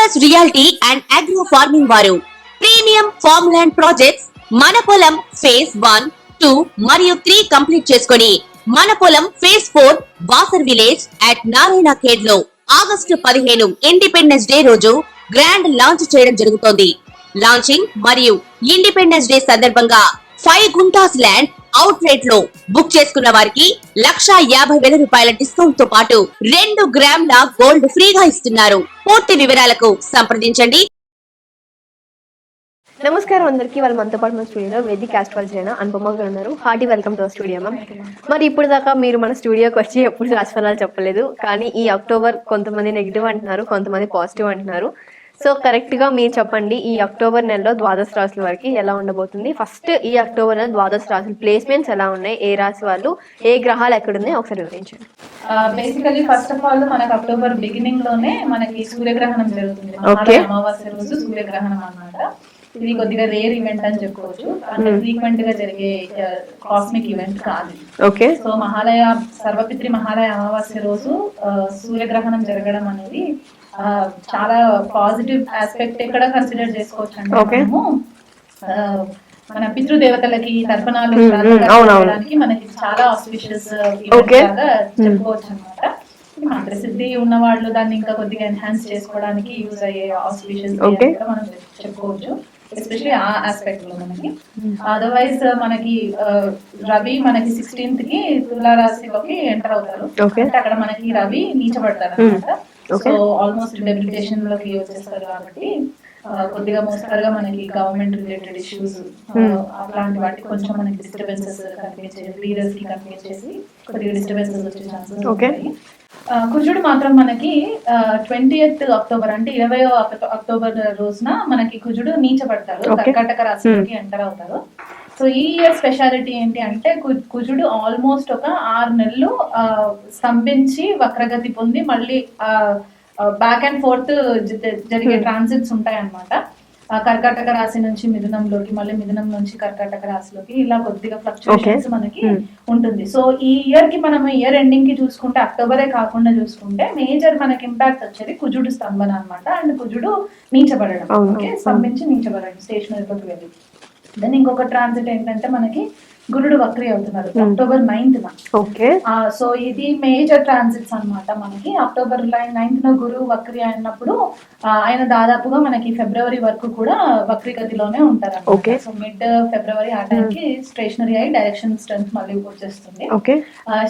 Focus reality and agro farming వారు premium farm land projects మన పొలం ఫేజ్ 1, 2 మరియు 3 కంప్లీట్ చేసుకొని మన పొలం phase 4 Wasar village at Narayana Khed లో ఆగస్టు 15 ఇండిపెండెన్స్ డే రోజు గ్రాండ్ లాంచ్ చేయడం జరుగుతోంది. లాంచింగ్ మరియు ఇండిపెండెన్స్ డే సందర్భంగా 5 గుంటాస్ ల్యాండ్ అవుట్ రేట్ లో బుక్ చేసుకున్న వారికి 1,50,000 రూపాయల డిస్కౌంట్ తో పాటు 2 గ్రాముల గోల్డ్ ఫ్రీగా ఇస్తున్నారు. పూర్తి వివరాలకు సంప్రదించండి. నమస్కారం అందరికీ. వాళ్ళు మనతో పాటు మన స్టూడియోలో వేదిక ఆస్ట్రాలజీ అయిన అనుపమ గారు ఉన్నారు. Hearty welcome to studio ma'am. మరి ఇప్పుడు దాకా మీరు మన స్టూడియోకి వచ్చి ఎప్పుడు రాశిఫలాలు చెప్పలేదు, కానీ ఈ అక్టోబర్ కొంతమంది నెగిటివ్ అంటున్నారు, కొంతమంది పాజిటివ్ అంటున్నారు. సో కరెక్ట్ గా మీరు చెప్పండి, ఈ అక్టోబర్ నెలలో ద్వాదశ రాశుల వరకు ఎలా ఉండబోతుంది? ఫస్ట్ ఈ అక్టోబర్ నెల ద్వాదశ రాశుల ప్లేస్మెంట్స్ ఎలా ఉన్నాయి, ఏ రాశి వాళ్ళు, ఏ గ్రహాలు ఎక్కడున్నాయి ఒకసారి వివరించండి. బేసికలీ ఫస్ట్ ఆఫ్ ఆల్ మనకి అక్టోబర్ బిగినింగ్ లోనే మనకి సూర్యగ్రహణం జరుగుతుంది. అమావాస్య రోజు సూర్యగ్రహణం అన్నమాట. ఇది కొద్దిగా రేర్ ఈవెంట్ అని చెప్పుకోవచ్చు, అంటే ఫ్రీక్వెంట్ గా జరిగే కాస్మిక్ ఈవెంట్ కాదు. ఓకే. సో మహాలయ సర్వపిత్రి మహాలయ అమావాస్య రోజు సూర్యగ్రహణం జరగడం అనేది చాలా పాజిటివ్ ఆస్పెక్ట్ ఎక్కడ కన్సిడర్ చేసుకోవచ్చు అంటే, మన పితృదేవతలకి తర్పణాలు చేయడానికి మనకి చాలా ఆస్పిషియస్ చెప్పుకోవచ్చు అనమాట. ప్రసిద్ధి ఉన్న వాళ్ళు దాన్ని ఇంకా కొద్దిగా ఎన్హాన్స్ చేసుకోవడానికి యూజ్ అయ్యే ఆస్పిషియస్ మనం చెప్పుకోవచ్చు, ఎస్పెషల్లీ ఆ ఆస్పెక్ట్ లో మనకి. అదర్వైజ్ మనకి రవి మనకి 16th కి తులా రాశిలోకి ఎంటర్ అవుతారు. అంటే అక్కడ మనకి రవి నీచబడతారు అనమాట. సో ఆల్మోస్ట్ డెప్యుటేషన్ లోకి వచ్చేస్తారు కాబట్టి కొద్దిగా మోస్తరుగా మనకి గవర్నమెంట్ రిలేటెడ్ ఇష్యూస్ అలాంటి వాటికి కొంచెం మనకి డిస్టర్బెన్సెస్ కనిపించేది, లీడర్స్ కి కనిపించేసి కొద్దిగా డిస్టర్బెన్సెస్ వచ్చే ఛాన్సెస్ ఉంటాయి. కుజుడు మాత్రం మనకి 20th అక్టోబర్ అంటే 20వ అక్టోబర్ రోజున మనకి కుజుడు నీచబడతారు, కర్కాటక రాశిలోకి ఎంటర్ అవుతారు. సో ఈ ఇయర్ స్పెషాలిటీ ఏంటి అంటే, కుజుడు ఆల్మోస్ట్ ఒక 6 నెలలు స్తంభించి వక్రగతి పొంది మళ్ళీ బ్యాక్ అండ్ ఫోర్త్ జరిగే ట్రాన్సిట్స్ ఉంటాయి అన్నమాట. కర్కాటక రాశి నుంచి మిథునంలోకి, మళ్ళీ మిథునం నుంచి కర్కాటక రాశిలోకి, ఇలా కొద్దిగా ఫ్లక్చుయేషన్స్ మనకి ఉంటుంది. సో ఈ ఇయర్ కి మనం ఇయర్ ఎండింగ్ కి చూసుకుంటే, అక్టోబరే కాకుండా చూసుకుంటే మేజర్ మనకి ఇంపాక్ట్ వచ్చేది కుజుడు స్తంభన అనమాట. అండ్ కుజుడు నీచబడడం, ఓకే, స్తంభించి నీచబడడం, స్టేషనరీలోకి వెళ్ళి. దెన్ ఇంకొక ట్రాన్సిట్ ఏంటంటే మనకి గురుడు వక్రీ అవుతున్నారు అక్టోబర్ 9th. ఓకే. సో ఇది మేజర్ ట్రాన్సిట్స్ అన్నమాట. మనకి అక్టోబర్ 9th గురువు వక్రీ అయినప్పుడు ఆయన దాదాపుగా మనకి ఫిబ్రవరి వరకు కూడా వక్రీ గతిలోనే ఉంటారు. సో మిడ్ ఫిబ్రవరి ఆ టైంకి స్టేషనరీ అయి డైరెక్షన్ స్ట్రెంత్ మళ్ళీ వచ్చేస్తుంది.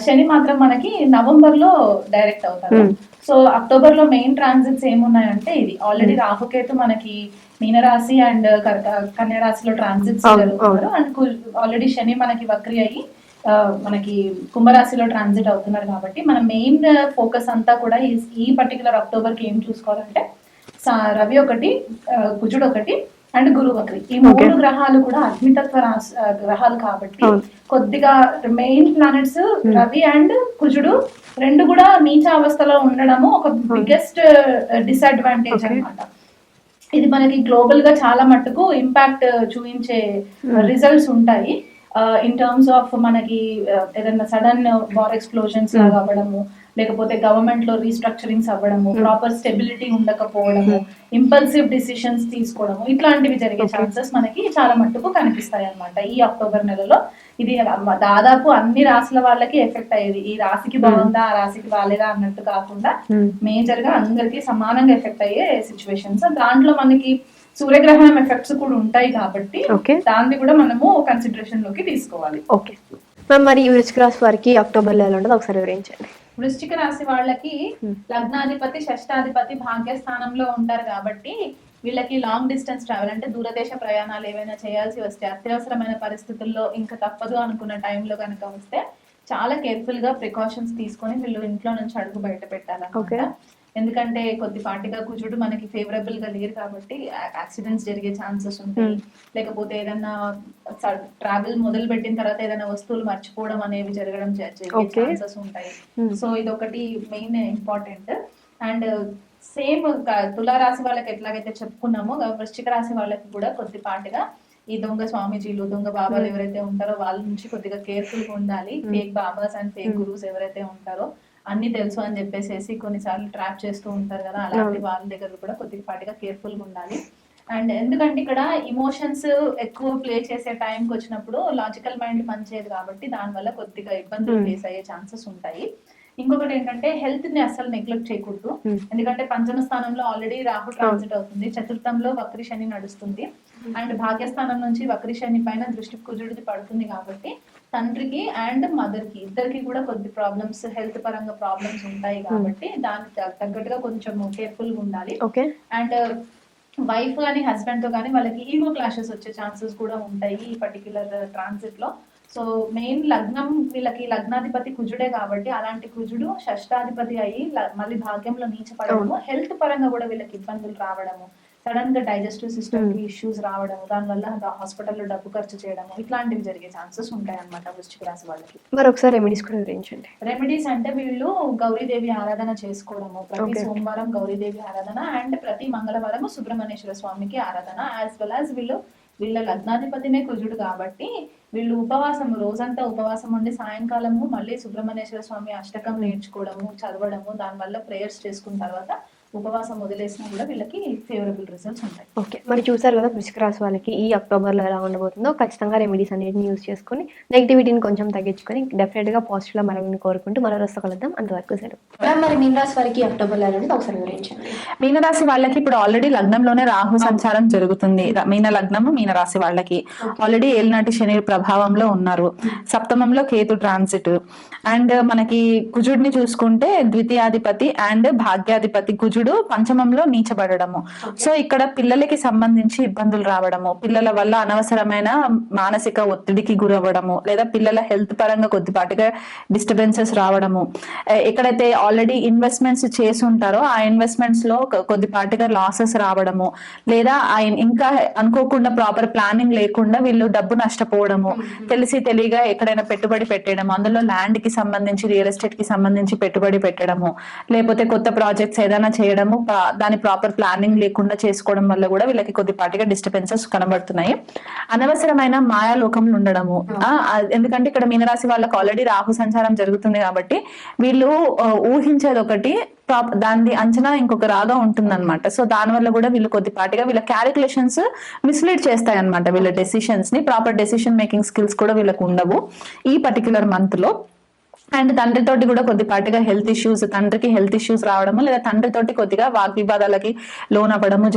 శని మాత్రం మనకి నవంబర్ లో డైరెక్ట్ అవుతారు. సో అక్టోబర్ లో మెయిన్ ట్రాన్సిట్స్ ఏమున్నాయంటే, ఇది ఆల్రెడీ రాహుకేతు మనకి మీనరాశి అండ్ కన్యా రాశిలో ట్రాన్సిట్స్ జరుగుతున్నారు. అండ్ ఆల్రెడీ శని మనకి వక్రీ అయ్యి మనకి కుంభరాశిలో ట్రాన్సిట్ అవుతున్నారు. కాబట్టి మన మెయిన్ ఫోకస్ అంతా కూడా ఈ పర్టికులర్ అక్టోబర్ కి ఏం చూసుకోవాలంటే, రవి ఒకటి, కుజుడు ఒకటి అండ్ గురు వక్రి, ఈ 3 గ్రహాలు కూడా అగ్నితత్వ గ్రహాలు కాబట్టి కొద్దిగా మెయిన్ ప్లానెట్స్ రవి అండ్ కుజుడు రెండు కూడా నీచ అవస్థలో ఉండడము ఒక బిగ్గెస్ట్ డిసడ్వాంటేజ్ అన్నమాట. ఇది మనకి గ్లోబల్ గా చాలా మట్టుకు ఇంపాక్ట్ చూపించే రిజల్ట్స్ ఉంటాయి. ఇన్ టర్మ్స్ ఆఫ్ మనకి ఏదైనా సడన్ వార్ ఎక్స్ప్లోజన్స్ లాగా అవ్వడము, లేకపోతే గవర్నమెంట్ లో రీస్ట్రక్చరింగ్స్ అవ్వడము, ప్రాపర్ స్టెబిలిటీ ఉండకపోవడము, ఇంపల్సివ్ డిసిషన్స్ తీసుకోవడము, ఇట్లాంటివి జరిగే ఛాన్సెస్ మనకి చాలా మట్టుకు కనిపిస్తాయి అన్నమాట ఈ అక్టోబర్ నెలలో. ఇది దాదాపు అన్ని రాశుల వాళ్ళకి ఎఫెక్ట్ అయ్యేది. ఈ రాశికి బాగుందా, ఆ రాశికి బాలేదా అన్నట్టు కాకుండా మేజర్ గా అందరికి సమానంగా ఎఫెక్ట్ అయ్యే సిచ్యువేషన్స్. దాంట్లో మనకి సూర్యగ్రహణం ఎఫెక్ట్స్ కూడా ఉంటాయి కాబట్టి దాన్ని కూడా మనము కన్సిడరేషన్ లోకి తీసుకోవాలి. ఓకే మ్యామ్, మరి వృశ్చిక రాశి వారికి అక్టోబర్ లో ఎలా ఉండదు ఒకసారి వివరించండి. వృశ్చిక రాశి వాళ్ళకి లగ్నాధిపతి షష్టాధిపతి భాగ్య స్థానంలో ఉంటారు కాబట్టి వీళ్ళకి లాంగ్ డిస్టెన్స్ ట్రావెల్ అంటే దూరదేశ ప్రయాణాలు ఏవైనా చేయాల్సి వస్తే, అత్యవసరమైన పరిస్థితుల్లో ఇంకా తప్పదు అనుకున్న టైంలో కనుక వస్తే చాలా కేర్ఫుల్ గా ప్రికాషన్స్ తీసుకొని వీళ్ళు ఇంట్లో నుంచి అడుగు బయట పెట్టాలన్నమాట. ఎందుకంటే కొద్దిపాటిగా కుజుడు మనకి ఫేవరబుల్ గా లేరు కాబట్టి యాక్సిడెంట్స్ జరిగే ఛాన్సెస్ ఉంటాయి. లేకపోతే ఏదైనా ట్రావెల్ మొదలు పెట్టిన తర్వాత ఏదైనా వస్తువులు మర్చిపోవడం అనేవి జరగడం ఛాన్సెస్ ఉంటాయి. సో ఇది ఒకటి మెయిన్ ఇంపార్టెంట్. అండ్ సేమ్ తులారాశి వాళ్ళకి ఎట్లాగైతే చెప్పుకున్నామో, వృశ్చిక రాశి వాళ్ళకి కూడా కొద్దిపాటిగా ఈ దొంగ స్వామీజీలు, దొంగ బాబాలు ఎవరైతే ఉంటారో వాళ్ళ నుంచి కొద్దిగా కేర్ఫుల్ గా ఉండాలి. Fake babas and fake gurus ఎవరైతే ఉంటారో అన్ని తెలుసు అని చెప్పేసి కొన్నిసార్లు ట్రాప్ చేస్తూ ఉంటారు కదా, అలాంటి వాళ్ళ దగ్గర కూడా కొద్దిపాటిగా కేర్ఫుల్ గా ఉండాలి. అండ్ ఎందుకంటే ఇక్కడ ఇమోషన్స్ ఎక్కువ ప్లే చేసే టైంకి వచ్చినప్పుడు లాజికల్ మైండ్ పనిచేయదు కాబట్టి దానివల్ల కొద్దిగా ఇబ్బందులు ఫేస్ అయ్యే ఛాన్సెస్ ఉంటాయి. ఇంకొకటి ఏంటంటే హెల్త్ ని అస్సలు నెగ్లెక్ట్ చేయకూడదు. ఎందుకంటే పంచమ స్థానంలో ఆల్రెడీ రాహు ట్రాన్సిట్ అవుతుంది, చతుర్థంలో వక్రి శని నడుస్తుంది, అండ్ భాగ్యస్థానం నుంచి వక్రి శని పైన దృష్టి కుజుడిది పడుతుంది కాబట్టి తండ్రికి అండ్ మదర్ కి ఇద్దరికి కూడా కొద్ది ప్రాబ్లమ్స్, హెల్త్ పరంగా ప్రాబ్లమ్స్ ఉంటాయి కాబట్టి దానికి తగ్గట్టుగా కొంచెం కేర్ఫుల్ గా ఉండాలి. అండ్ వైఫ్ కానీ హస్బెండ్ తో కానీ వాళ్ళకి ఈగో క్లాషెస్ వచ్చే ఛాన్సెస్ కూడా ఉంటాయి ఈ పర్టికులర్ ట్రాన్సిట్ లో. సో మెయిన్ లగ్నం వీళ్ళకి లగ్నాధిపతి కుజుడే కాబట్టి అలాంటి కుజుడు షష్టాధిపతి అయ్యి మళ్ళీ భాగ్యంలో నీచపడము, హెల్త్ పరంగా కూడా వీళ్ళకి ఇబ్బందులు రావడము, సడన్ గా డైజెస్టివ్ సిస్టమ్ కి ఇష్యూస్ రావడము, దానివల్ల హాస్పిటల్లో డబ్బు ఖర్చు చేయడము, ఇట్లాంటివి జరిగే ఛాన్సెస్ ఉంటాయి అన్నమాట వృశ్చిక రాశి వాళ్ళకి. మరొకసారి రెమెడీస్ కూడా వివరించండి. రెమెడీస్ అంటే వీళ్ళు గౌరీదేవి ఆరాధన చేసుకోవడము, ప్రతి సోమవారం గౌరీదేవి ఆరాధన అండ్ ప్రతి మంగళవారం సుబ్రహ్మణ్యేశ్వర స్వామికి ఆరాధన, యాజ్ వెల్ యాజ్ వీళ్ళ లగ్నాధిపతినే కుజుడు కాబట్టి వీళ్ళు ఉపవాసం రోజంతా ఉపవాసం ఉండి సాయంకాలము మళ్ళీ సుబ్రహ్మణ్యేశ్వర స్వామి అష్టకం నేర్చుకోవడము, చదవడము, దానివల్ల ప్రేయర్స్ చేసుకున్న తర్వాత ఉపవాసం వదిలేసినా కూడా వీళ్ళకి ఫేవరబుల్ రిజల్ట్స్ ఉంటాయి. ఓకే, మరి చూసారు కదా వృశ్చిక రాశి వాళ్ళకి ఈ అక్టోబర్లో ఎలా ఉండబోతుందో. ఖచ్చితంగా రెమెడీస్ అన్నిటిని యూజ్ చేసుకుని నెగిటివిటీని కొంచెం తగ్గించుకొని డెఫినెట్గా పాజిటివ్గా మరొకరిని కోరుకుంటూ మరో రోజు కలుద్దాం. అంతవరకు సెలవు. మరి మీన రాశి వారికి అక్టోబర్లో ఎలా ఉంటుంది ఒకసారి వివరించండి. మీనరాశి వాళ్ళకి ఇప్పుడు ఆల్రెడీ లగ్నంలోనే రాహు సంచారం జరుగుతుంది. మీన లగ్నము మీన రాశి వాళ్ళకి ఆల్రెడీ ఏలినాటి శని ప్రభావంలో ఉన్నారు. సప్తమంలో కేతు ట్రాన్సిట్ అండ్ మనకి కుజుడిని చూసుకుంటే ద్వితీయాధిపతి అండ్ భాగ్యాధిపతి కుజుడు పంచమంలో నీచబడము. సో ఇక్కడ పిల్లలకి సంబంధించి ఇబ్బందులు రావడము, పిల్లల వల్ల అనవసరమైన మానసిక ఒత్తిడికి గురవ్వడము, లేదా పిల్లల హెల్త్ పరంగా కొద్దిపాటిగా డిస్టర్బెన్సెస్ రావడము, ఎక్కడైతే ఆల్రెడీ ఇన్వెస్ట్మెంట్స్ చేసి ఉంటారో ఆ ఇన్వెస్ట్మెంట్స్ లో కొద్దిపాటిగా లాసెస్ రావడము, లేదా ఇంకా అనుకోకుండా ప్రాపర్ ప్లానింగ్ లేకుండా వీళ్ళు డబ్బు నష్టపోవడము, తెలిసి తెలియగా ఎక్కడైనా పెట్టుబడి పెట్టడము, అందులో ల్యాండ్ కి సంబంధించి రియల్ ఎస్టేట్ కి సంబంధించి పెట్టుబడి పెట్టడము, లేకపోతే కొత్త ప్రాజెక్ట్స్ ఏదైనా చేయడము, దాని ప్రాపర్ ప్లానింగ్ లేకుండా చేసుకోవడం వల్ల కూడా వీళ్ళకి కొద్దిపాటిగా డిస్టర్బెన్సెస్ కనబడుతున్నాయి. అనవసరమైన మాయాలోకంలో ఉండడము, ఎందుకంటే ఇక్కడ మీనరాశి వాళ్ళకి ఆల్రెడీ రాహు సంచారం జరుగుతుంది కాబట్టి వీళ్ళు ఊహించేది ఒకటి, దాని అంచనా ఇంకొక రాగా ఉంటుంది అనమాట. సో దాని వల్ల కూడా వీళ్ళు కొద్దిపాటిగా వీళ్ళ క్యాలిక్యులేషన్స్ మిస్లీడ్ చేస్తాయి అనమాట. వీళ్ళ డెసిషన్స్ ని ప్రాపర్ డెసిషన్ మేకింగ్ స్కిల్స్ కూడా వీళ్ళకి ఉండవు ఈ పర్టికులర్ మంత్ లో. అండ్ తండ్రితోటి కూడా కొద్దిపాటిగా హెల్త్ ఇష్యూస్, తండ్రికి హెల్త్ ఇష్యూస్ రావడము, లేదా తండ్రితోటి కొద్దిగా వాగ్వివాదాలకి లోన్ అవ్వడము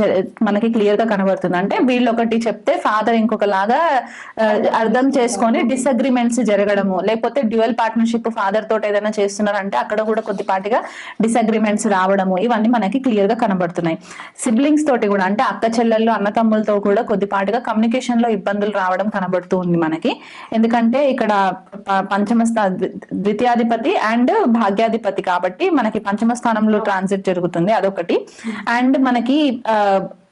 మనకి క్లియర్ గా కనబడుతుంది. అంటే వీళ్ళు ఒకటి చెప్తే ఫాదర్ ఇంకొకలాగా అర్థం చేసుకొని డిసగ్రిమెంట్స్ జరగడము, లేకపోతే డ్యూయల్ పార్ట్నర్షిప్ ఫాదర్ తోటి ఏదైనా చేస్తున్నారంటే అక్కడ కూడా కొద్దిపాటిగా డిసగ్రిమెంట్స్ రావడము, ఇవన్నీ మనకి క్లియర్ గా కనబడుతున్నాయి. సిబ్లింగ్స్ తోటి కూడా అంటే అక్క చెల్లెళ్ళు అన్నతమ్ములతో కూడా కొద్దిపాటిగా కమ్యూనికేషన్ లో ఇబ్బందులు రావడం కనబడుతూ ఉంది మనకి. ఎందుకంటే ఇక్కడ పంచమ ద్వితీయాధిపతి అండ్ భాగ్యాధిపతి కాబట్టి మనకి పంచమ స్థానంలో ట్రాన్సిట్ జరుగుతుంది, అదొకటి. అండ్ మనకి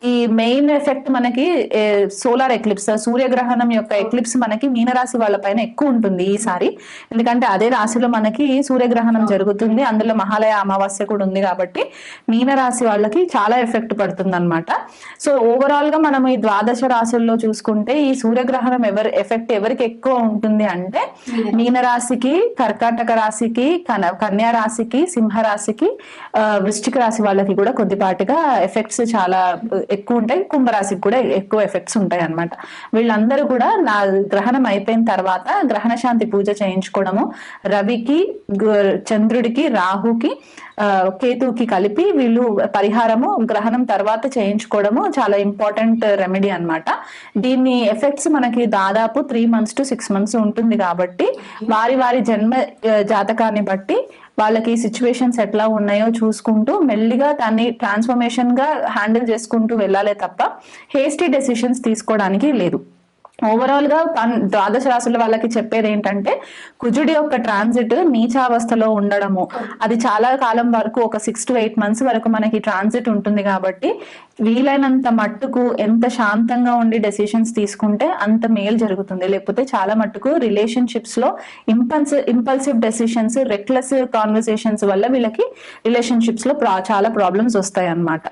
ఈ మెయిన్ ఎఫెక్ట్ మనకి సోలార్ ఎక్లిప్స్, సూర్యగ్రహణం యొక్క ఎక్లిప్స్ మనకి మీనరాశి వాళ్ళ పైన ఎక్కువ ఉంటుంది ఈసారి. ఎందుకంటే అదే రాశిలో మనకి సూర్యగ్రహణం జరుగుతుంది, అందులో మహాలయ అమావాస్య కూడా ఉంది కాబట్టి మీనరాశి వాళ్ళకి చాలా ఎఫెక్ట్ పడుతుంది అనమాట. సో ఓవరాల్ గా మనం ఈ ద్వాదశ రాశుల్లో చూసుకుంటే ఈ సూర్యగ్రహణం ఎఫెక్ట్ ఎవరికి ఎక్కువ ఉంటుంది అంటే మీనరాశికి, కర్కాటక రాశికి, కన్యా రాశికి, సింహరాశికి, వృశ్చిక రాశి వాళ్ళకి కూడా కొద్దిపాటిగా ఎఫెక్ట్స్ చాలా ఎక్కువ ఉంటాయి. కుంభరాశికి కూడా ఎక్కువ ఎఫెక్ట్స్ ఉంటాయి అన్నమాట. వీళ్ళందరూ కూడా నా గ్రహణం అయిపోయిన తర్వాత గ్రహణ శాంతి పూజ చేయించుకోవడము, రవికి, చంద్రుడికి, రాహుకి, కేతుకి కలిపి వీళ్ళు పరిహారము గ్రహణం తర్వాత చేయించుకోవడము చాలా ఇంపార్టెంట్ రెమెడీ అన్నమాట. దీన్ని ఎఫెక్ట్స్ మనకి దాదాపు 3 months to 6 months ఉంటుంది కాబట్టి వారి వారి జన్మ జాతకాన్ని బట్టి వాళ్ళకి సిచ్యువేషన్స్ ఎట్లా ఉన్నాయో చూసుకుంటూ మెల్లిగా దాన్ని ట్రాన్స్ఫర్మేషన్ గా హ్యాండిల్ చేసుకుంటూ వెళ్ళాలే తప్ప హేస్టీ డెసిషన్స్ తీసుకోవడానికి లేదు. ఓవరాల్ గా ద్వాదశ రాశుల వాళ్ళకి చెప్పేది ఏంటంటే కుజుడి యొక్క ట్రాన్సిట్ నీచావస్థలో ఉండడము, అది చాలా కాలం వరకు ఒక 6 to 8 months వరకు మనకి ట్రాన్సిట్ ఉంటుంది కాబట్టి వీలైనంత మట్టుకు ఎంత శాంతంగా ఉండి డెసిషన్స్ తీసుకుంటే అంత మేలు జరుగుతుంది. లేకపోతే చాలా మట్టుకు రిలేషన్షిప్స్ లో ఇంపల్సివ్ డెసిషన్స్, రెక్లెస్ కాన్వర్సేషన్స్ వల్ల వీళ్ళకి రిలేషన్షిప్స్ లో చాలా ప్రాబ్లమ్స్ వస్తాయి అన్నమాట.